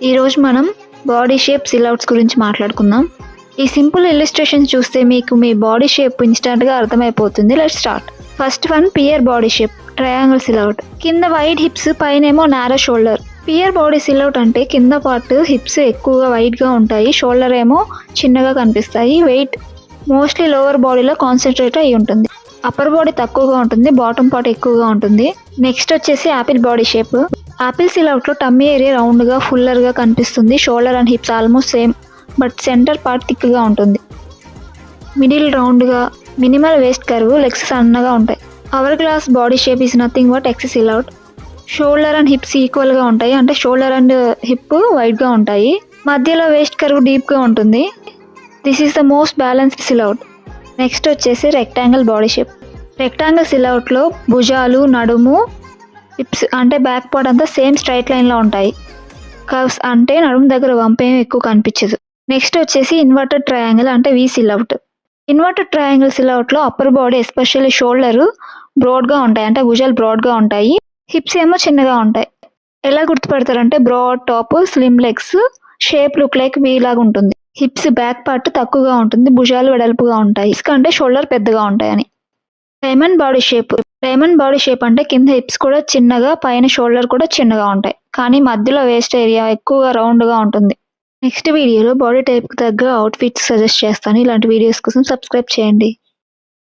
ఈరోజు మనం body shape సిలౌట్స్ గురించి మాట్లాడుకుందాం. ఈ సింపుల్ ఇల్లుస్ట్రేషన్ చూస్తే మీకు మీ బాడీ షేప్ ఇన్స్టెంట్గా అర్థమైపోతుంది. Let's start. First one pear body shape triangle silhouette. కింద వైడ్ హిప్స్, పైనేమో narrow shoulder. Pear body silhouette అంటే కింద పార్ట్ హిప్స్ ఎక్కువగా వైడ్గా ఉంటాయి, షోల్డర్ ఏమో చిన్నగా కనిపిస్తాయి. వెయిట్ మోస్ట్లీ లోవర్ బాడీలో కాన్సన్ట్రేట్ అయి ఉంటుంది. అప్పర్ బాడీ తక్కువగా ఉంటుంది, బాటమ్ పార్ట్ ఎక్కువగా ఉంటుంది. నెక్స్ట్ వచ్చేసి యాపిల్ బాడీ షేప్. యాపిల్ సిలౌట్లో టమ్మీ ఏరియా రౌండ్గా ఫుల్లర్గా కనిపిస్తుంది. Shoulder and hips almost same, but centre part థిక్గా ఉంటుంది. మిడిల్ రౌండ్గా, మినిమల్ వేస్ట్ కర్వ్, లెగ్స్ సన్నగా ఉంటాయి. Hourglass body shape is nothing but x silhouette. Shoulder and hips ఈక్వల్గా ఉంటాయి, అంటే షోల్డర్ అండ్ హిప్ వైడ్గా ఉంటాయి. మధ్యలో వేస్ట్ కర్వ్ డీప్గా ఉంటుంది. This is the most balanced silhouette. Next వచ్చేసి రెక్టాంగిల్ బాడీ షేప్. రెక్టాంగిల్ సిలౌట్లో భుజాలు, నడుము, హిప్స్ అంటే బ్యాక్ పార్ట్ అంతా సేమ్ స్ట్రైట్ లైన్లో ఉంటాయి. కర్వ్స్ అంటే నడుము దగ్గర వంపేం ఎక్కువ కనిపించదు. నెక్స్ట్ వచ్చేసి ఇన్వర్టెడ్ ట్రయాంగిల్ అంటే వి సిలౌట్. ఇన్వర్టెడ్ ట్రయాంగిల్ సిలౌట్లో అప్పర్ బాడీ ఎస్పెషల్లీ షోల్డర్ బ్రాడ్గా ఉంటాయి, అంటే భుజాలు బ్రాడ్గా ఉంటాయి. హిప్స్ ఏమో చిన్నగా ఉంటాయి. ఎలా గుర్తుపడతారంటే broad top, slim legs, shape look like V లాగా ఉంటుంది. హిప్స్ బ్యాక్ పార్ట్ తక్కువగా ఉంటుంది, భుజాలు వెడల్పుగా ఉంటాయి, అంటే షోల్డర్ పెద్దగా ఉంటాయని. Diamond body shape. Diamond body shape అంటే కింద హిప్స్ కూడా చిన్నగా, పైన షోల్డర్ కూడా చిన్నగా ఉంటాయి, కానీ మధ్యలో వేస్ట్ ఏరియా ఎక్కువగా రౌండ్గా ఉంటుంది. నెక్స్ట్ వీడియోలో బాడీ టైప్కి తగ్గ అవుట్ఫిట్స్ సజెస్ట్ చేస్తాను. ఇలాంటి వీడియోస్ కోసం సబ్స్క్రైబ్ చేయండి.